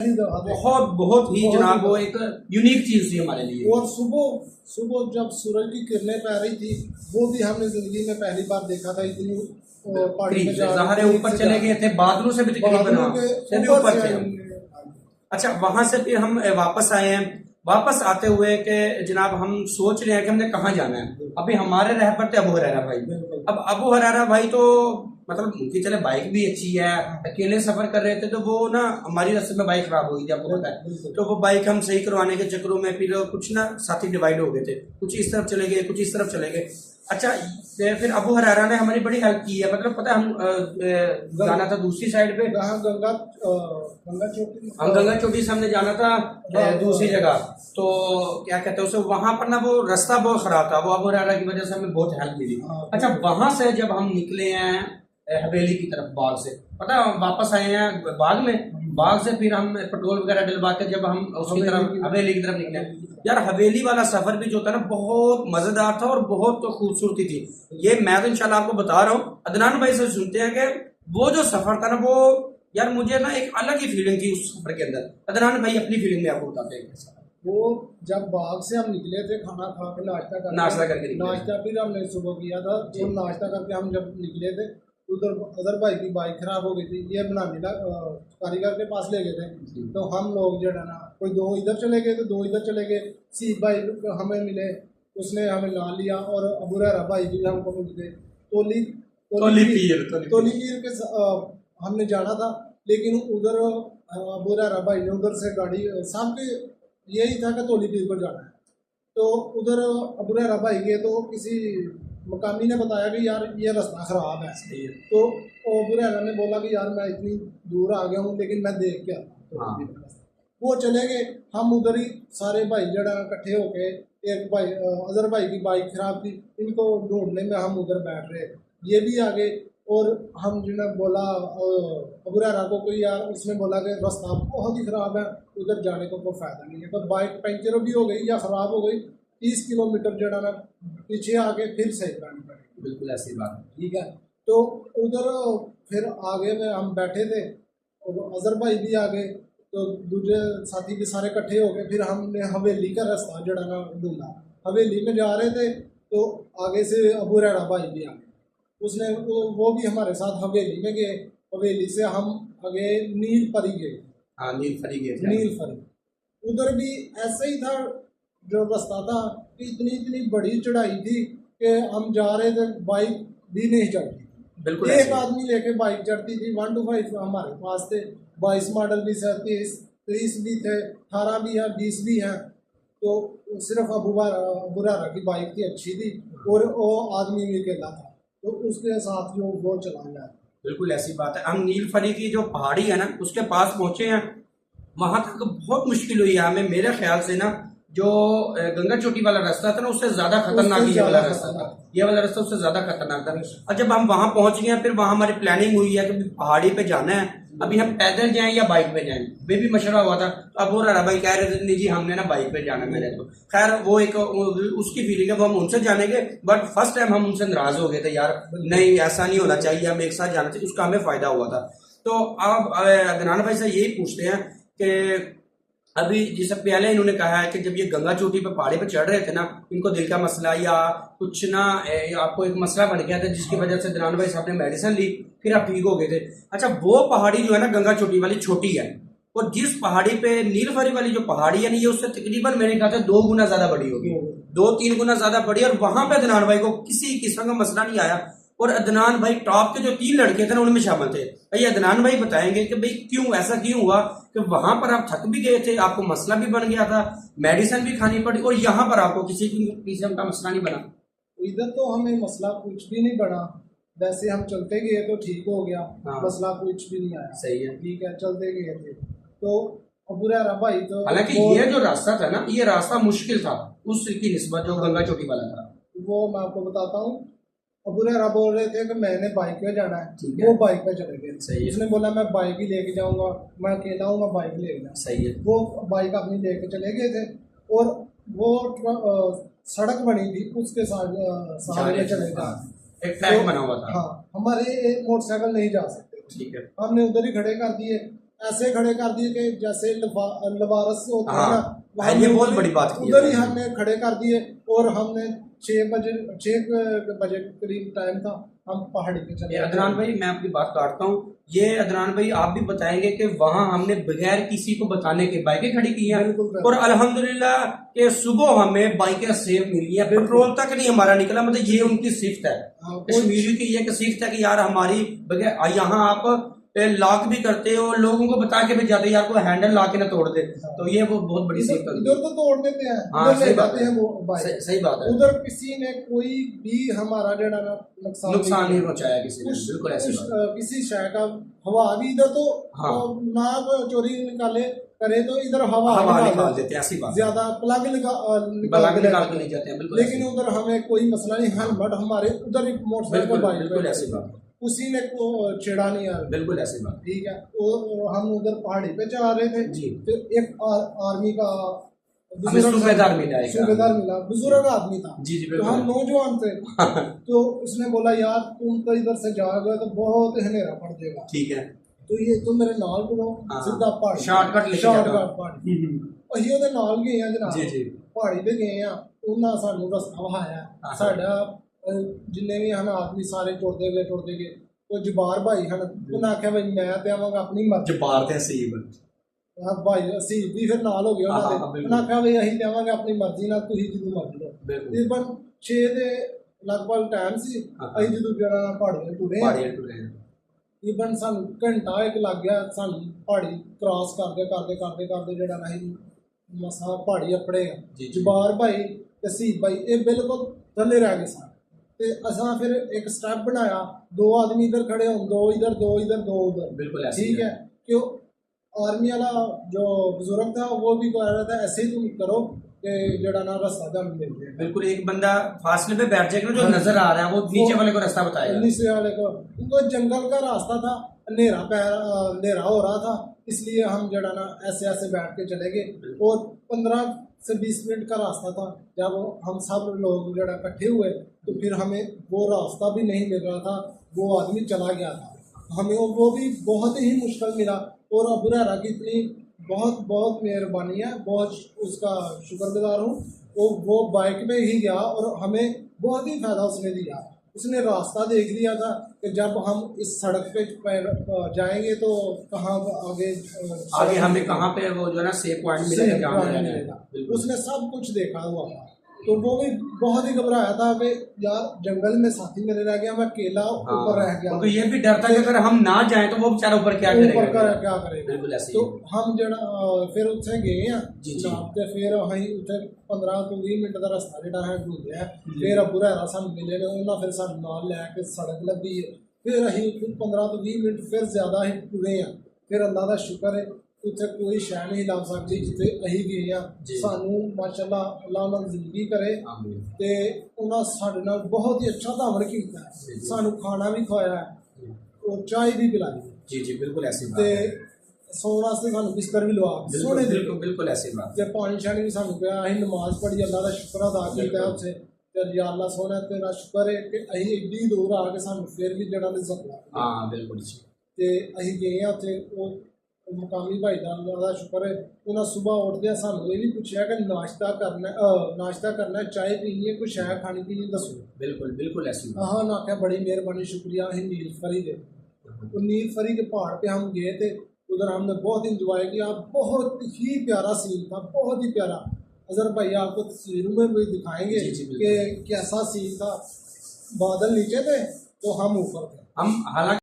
बहुत बहुत ही जनाब वो एक यूनिक चीज थी हमारे लिए। और सुबह सुबह जब सूरज की किरणें पै रही थी वो भी हमने जिंदगी में पहली बार देखा था। इतनी पहाड़ी में ज़ाहिर है ऊपर चले गए थे, बादलों से भी तकरीबन ऊपर थे हम। अच्छा, वहां से फिर हम वापस आए हैं। वापस आते हुए कि जनाब हम सोच रहे हैं कि हमने कहाँ जाना है। अभी हमारे रहबर थे अबू हुरैरा भाई। अब अबू हुरैरा भाई तो मतलब उनकी चले बाइक भी अच्छी है, अकेले सफर कर रहे थे तो वो ना हमारी रास्ते में बाइक खराब हो गई थी, आपको पता है। तो वो बाइक हम सही करवाने के चक्करों में फिर कुछ ना साथी डिवाइड हो गए थे, कुछ इस तरफ चले गए, कुछ इस तरफ चले गए। अच्छा, फिर अबू हुरैरा ने हमारी बड़ी हेल्प की है। मतलब पता है हम जाना था दूसरी साइड पे, हम गंगा चोटी से हमने जाना था दूसरी जगह। तो क्या कहते हैं उसे, वहां पर ना वो रास्ता बहुत खराब था, वो अबू हुरैरा की वजह से हमें बहुत हेल्प मिली। अच्छा, वहां से जब हम निकले हैं हवेली की तरफ बाग से, पता है वापस आए हैं बाग में, बाग से फिर हम पेट्रोल वगैरह डलवा के जब हम उसकी तरफ हवेली की तरफ निकले, यार हवेली वाला सफर भी जो था ना बहुत मजेदार था और बहुत तो खूबसूरती थी। ये मैं तो इंशाल्लाह आपको बता रहा हूँ, अदनान भाई से सुनते हैं कि वो जो सफर था ना वो यार मुझे ना एक अलग ही फीलिंग थी उस सफर के अंदर। अदनान भाई अपनी फीलिंग में आपको बताते हैं कैसा वो जब बाग से हम निकले थे, खाना खा के नाश्ता करके नाश्ता फिर हमने सुबह किया था। तो नाश्ता करके हम जब निकले थे उधर अदर भाई की बाइक खराब हो गई थी, ये बनाने कारीगर के पास ले गए थे। तो हम लोग जो है ना कोई दो इधर चले गए तो दो इधर चले गए। सी भाई हमें मिले, उसने हमें ला लिया और अबू हुरैरा भाई भी हमको मिल गए। तोली पीर के हमने जाना था, लेकिन उधर अबू हुरैरा भाई ने उधर से गाड़ी सबके यही था कि तोली पीर को जाना है। तो उधर अबू हुरैरा भाई गए तो किसी मकामी ने बताया कि यार ये रास्ता खराब है। तो अबू हुरैरा ने बोला कि यार मैं इतनी दूर आ गया हूँ लेकिन मैं देख के आता हूँ। वो चले गए, हम उधर ही सारे भाई जड़ा इकट्ठे होके, एक भाई अजहर भाई की बाइक खराब थी, इनको ढूंढने में हम उधर बैठ रहे, ये भी आ गए। और हम जो बोला अबू हुरैरा को कोई यार, उसने बोला कि रास्ता बहुत ही ख़राब है, उधर जाने को कोई फ़ायदा नहीं है। तो बाइक पंचर भी हो गई या ख़राब हो गई, 30 किलोमीटर जड़ा ना पीछे आके फिर सही करानी पड़ी। बिल्कुल ऐसी बात, ठीक है। तो उधर फिर आगे में हम बैठे थे और अजहर भाई भी आ गए, तो दूसरे साथी भी सारे इकट्ठे हो गए। फिर हमने हवेली का रास्ता जड़ा ना ढूंढा, हवेली में जा रहे थे तो आगे से अबू हुरैरा भाई भी आ गए, उसने वो भी हमारे साथ हवेली में गए। हवेली से हम आगे नीलफरी गए। हाँ नीलफरी गए, नीलफरी उधर भी ऐसा ही था, जो रास्ता था कि इतनी बड़ी चढ़ाई थी कि हम जा रहे थे बाइक भी नहीं चढ़ती। बिल्कुल एक आदमी लेके बाइक चढ़ती थी, 1 to 5 हमारे पास थे, 22 मॉडल भी, 30 भी थे, 18 भी है, 20 भी हैं। तो सिर्फ अबू हुरैरा की बाइक थी, अच्छी थी, और वो आदमी भी अकेला था, तो उसके साथ जो वो चलाया। बिल्कुल ऐसी बात है। हम नीलफरी की जो पहाड़ी है ना उसके पास पहुंचे हैं, वहां तक बहुत मुश्किल हुई है हमें। मेरे ख्याल से ना जो गंगा चोटी वाला रास्ता था ना उससे ज्यादा खतरनाक ये वाला रास्ता था, ये वाला रास्ता उससे ज्यादा खतरनाक था। और जब हम वहां पहुंच गए फिर वहां हमारी प्लानिंग हुई है कि पहाड़ी पे जाना है, अभी हम पैदल जाएं या बाइक पे जाएं, वे भी मशवरा हुआ था। तो अब वो रहा भाई कह रहे थे नहीं जी हमने ना बाइक पे जाना। मैंने तो खैर वो एक उसकी फीलिंग है, वो हम उनसे जानेंगे, बट फर्स्ट टाइम हम उनसे नाराज हो गए थे, यार नहीं ऐसा नहीं होना चाहिए, हम एक साथ जाना चाहिए, उसका हमें फायदा हुआ था। तो अब अदनान भाई से यही पूछते हैं कि अभी जिससे पहले इन्होंने कहा है कि जब ये गंगा चोटी पे पहाड़ी पे चढ़ रहे थे ना, इनको दिल का मसला या कुछ ना आपको एक मसला बन गया था जिसकी वजह से अदनान भाई साहब ने मेडिसिन ली, फिर आप ठीक हो गए थे। अच्छा, वो पहाड़ी जो है ना गंगा चोटी वाली छोटी है, और जिस पहाड़ी पे नीलफरी वाली जो पहाड़ी है ना ये उससे तकरीबन मेरे ख्याल से 2 गुना ज्यादा बड़ी होगी, 2-3 गुना ज्यादा बड़ी। और वहां पे अदनान भाई को किसी किस्म का मसला नहीं आया, और अदनान भाई टॉप के जो 3 लड़के थे ना उनमें शामिल थे। भाई अदनान भाई बताएंगे कि भाई क्यों ऐसा क्यों हुआ कि वहां पर आप थक भी गए थे, आपको मसला भी बन गया था, मेडिसिन भी खानी पड़ी, और यहाँ पर आपको किसी किस्म का मसला नहीं बना। इधर तो हमें मसला कुछ भी नहीं बना, वैसे हम चलते गए तो ठीक हो गया। हाँ। मसला कुछ भी नहीं आया। सही है, ठीक है, चलते गए थे। तो अबू हुरैरा भाई तो हालांकि ये जो रास्ता था ना ये रास्ता मुश्किल था उसकी निस्बत जो गंगा चोटी वाला था, वो मैं आपको बताता हूँ। अबू हुरैरा बोल रहे थे कि मैंने बाइक पे जाना है, वो बाइक पे चले गए। उसने बोला मैं बाइक ही लेके जाऊंगा, मैं अकेला हूँ, मैं बाइक ले गया। सही है, वो बाइक अपनी लेके चले गए थे, और वो सड़क बनी थी उसके सहारे में चले गए, एक ट्रैक बना हुआ था। हाँ, हमारे मोटरसाइकिल नहीं जा सकते, ठीक है, हमने उधर ही खड़े कर दिए। ऐसे खड़े कर दिए कि जैसे लवारस होता है हाँ, ना, वहाँ ये बहुत बड़ी बात की है। उधर ही हमने खड़े कर दिए। और हमने 6 बजे करीब टाइम था, हम पहाड़ी पे चले। अदनान भाई मैं आपकी बात काटता हूँ, ये अदनान भाई आप भी बताएंगे कि वहाँ हमने बगैर किसी को बताने के बाइकें खड़ी की हैं और अल्हम्दुलिल्लाह कि सुबह हमें बाइकें सेफ मिली हैं, पेट्रोल तक नहीं हमारा निकला। मतलब ये उनकी सिफ्त है, कश्मीरी की ये सिफ्त है कि यार हमारी बगैर यहाँ आप लॉक भी करते हो, लोगों को बता के भी जाते हैं यार कोई हैंडल ला के ना तोड़ दे। तो ये वो बहुत बड़ी सिफ्त है। इधर तो तोड़ देते हैं, हाँ, इधर ले जाते हैं वो बाइक। सही बात है। उधर किसी ने कोई भी हमारा जो है ना नुकसान नहीं पहुंचाया किसी ने, बिल्कुल ऐसी बात। किसी शय का हवा भी इधर तो हाँ। ना चोरी निकाले करे तो इधर हवा निकाल देते हैं, ऐसी बात। ज्यादा प्लग निकाल के नहीं जाते हैं, बिल्कुल। लेकिन उधर हमें कोई मसला नहीं, हेलमेट हमारे उधर एक मोटरसाइकिल बाइक, बिल्कुल ऐसी बात, उसी ने को छेड़ा नहीं यार, बिल्कुल ऐसी बात। ठीक है। और हम उधर पहाड़ी पे जा रहे थे जी, फिर एक आर्मी का सूबेदार मिला, बुजुर्ग आदमी था जी, तो हम नौजवान थे तो उसने बोला यार तुम तो इधर से जाओगे तो बहुत अंधेरा पड़ जाएगा, ठीक है, तो ये तुम मेरे नाल चलो सीधा पहाड़ी शॉर्टकट पहाड़ी। ਅਸੀਂ ਉਹਦੇ ਨਾਲ ਗਏ ਆ ਜਨਾਬ ਜੀ ਜੀ, ਪਹਾੜੀ ਤੇ ਗਏ ਆ, ਉਹਨਾਂ ਸਾਨੂੰ ਰਸਤਾ ਵਹਾਇਆ। ਸਾਡਾ ਜਿੰਨੇ ਵੀ ਹਨ ਆਦਮੀ ਸਾਰੇ ਟੁਰਦੇ ਗਏ ਉਹ ਜਬਾਰ ਭਾਈ ਹਨ, ਉਹਨਾਂ ਆਖਿਆ ਬਈ ਮੈਂ ਤੇ ਆਵਾਂਗਾ ਆਪਣੀ ਮਰਜ਼ੀ। ਜਬਾਰ ਤੇ ਅਸੀਬ ਭਾਈ ਅਸੀਂ ਵੀ ਫਿਰ ਨਾਲ ਹੋ ਗਏ ਉਹਨਾਂ ਦੇ, ਉਹਨਾਂ ਆਖਿਆ ਬਈ ਅਸੀਂ ਤੇ ਆਵਾਂਗੇ ਆਪਣੀ ਮਰਜ਼ੀ ਨਾਲ, ਤੁਸੀਂ ਜਦੋਂ ਮਰਜ਼ੀ ਲਓ। ਤਕਰੀਬਨ 6 ਦੇ ਲਗਭਗ ਟਾਈਮ ਸੀ, ਅਸੀਂ ਜਦੋਂ ਜਿਹੜਾ ਪਹਾੜੀਆਂ ਟੁਰੇ ਤਕਰੀਬਨ ਸਾਨੂੰ ਘੰਟਾ ਇੱਕ ਲੱਗ ਗਿਆ ਸਾਨੂੰ ਪਹਾੜੀ ਕ੍ਰਾਸ ਕਰਦੇ ਜਿਹੜਾ ਨਹੀਂ ਮਸਾਂ ਪਹਾੜੀ ਆਪਣੇ ਜਬਾਰ ਭਾਈ ਤੇ ਸੀਬ ਭਾਈ ਇਹ ਬਿਲਕੁਲ ਥੱਲੇ ਰਹਿ ਗਏ ਸਨ। ਤੇ ਅਸਾਂ ਫਿਰ ਇੱਕ ਸਟੈਪ ਬਣਾਇਆ, 2 ਆਦਮੀ इधर खड़े हों, 2 इधर 2 इधर 2 उधर, बिल्कुल ठीक है। क्यों आर्मी वाला जो बुजुर्ग था वो भी कह रहा था ऐसे ही तुम करो कि जड़ा ना रास्ता जम मिल जाए। बिल्कुल एक बंदा फासले पे बैठ जाएगा जो नजर आ रहा है वो नीचे वाले को रास्ता बताएगा, नीचे वाले को, क्योंकि जंगल का रास्ता था, अंधेरा हो रहा था, इसलिए हम जड़ा ना ऐसे बैठ के चले गए। और 15 से 20 मिनट का रास्ता था, जब हम सब लोग जड़ा इकट्ठे हुए तो फिर हमें वो रास्ता भी नहीं मिल रहा था, वो आदमी चला गया था, हमें वो भी बहुत ही मुश्किल मिला। और अबू हुरैरा की इतनी बहुत मेहरबानी है, बहुत उसका शुक्रगुजार हूँ। वो बाइक पे ही गया और हमें बहुत ही फायदा उसने दिया। उसने रास्ता देख लिया था कि जब हम इस सड़क पे जाएंगे तो कहाँ आगे हमें कहाँ पे वो जो है ना सेफ पॉइंट मिलेगा, उसने सब कुछ देखा हुआ था। तो वो भी बहुत ही घबराया था कि यार जंगल में साथी मेरे रह गया, मैं अकेला ऊपर रह गया। तो ये भी डर था कि अगर हम ना जाएं तो वो बेचारा ऊपर क्या करेगा। तो हम जड़ा फिर उत्थे गए हैं जनाब, ते फिर अहीं उत्थे 15 ਤੋਂ 20 मिनट का रास्ता ਜਿਹੜਾ ਹੈ घूमया, फिर अबू हुरैरा ਸਾਨੂੰ मिले ने, ਉਹਨਾਂ फिर ਸਾਨੂੰ ਨਾਲ ਲੈ ਕੇ सड़क ਲੱਭੀ है। फिर अहीं 15 ਤੋਂ 20 मिनट फिर ज़्यादा ही टुरे हैं। फिर अल्लाह का शुक्र है उत्थे कोई शह नहीं ਲੱਭ ਸਕਦੀ ਜਿੱਥੇ ਅਸੀਂ ਗਏ ਆ। ਸਾਨੂੰ ਮਾਸ਼ਾਅੱਲਾ ਅੱਲਾਹ ਉਹਨਾਂ ਨੂੰ ਜ਼ਿੰਦਗੀ ਕਰੇ ਤੇ ਉਹਨਾਂ ਸਾਡੇ ਨਾਲ ਬਹੁਤ ਹੀ ਅੱਛਾ ਤਾਵਨ ਕੀਤਾ ਹੈ, ਸਾਨੂੰ ਖਾਣਾ ਵੀ ਖਵਾਇਆ ਹੈ और चाय भी पिलाई जी जी, बिल्कुल ऐसी बात है। सोने वास्ते सानू बिस्तर भी लवा सोने, बिल्कुल ऐसी बात है। पानी शानी भी सानू पिया, असीं नमाज पढ़ी, अल्लाह का शुक्र अदा किया उत्थे ते या अल्लाह सोने तेरा शुक्र है कि असीं एड्डी दूर आके सानू फिर भी जड़ा रिज़्क़ मिला। हाँ बिल्कुल जी। ते असीं गए आ उत्थे वो मुकामी भाई का अल्लाह का शुक्र है, उन्हें सुबह उठदे सानू ये भी पूछा कि नाश्ता करना चाय पीनी है, कुछ शह खानी पीनी दसो। बिल्कुल ऐसी। हाँ ना आख्या बड़ी मेहरबानी शुक्रिया। असीं नीलफरी दे नीलफरी के पहाड़ पे हम गए थे, उधर हमने बहुत इंजॉय किया, बहुत ही प्यारा सीन था, बहुत ही प्यारा। अजहर भाई आपको तस्वीरों में भी दिखाएंगे कि कैसा सीन था। बादल नीचे थे तो हम ऊपर थे। हम हालांकि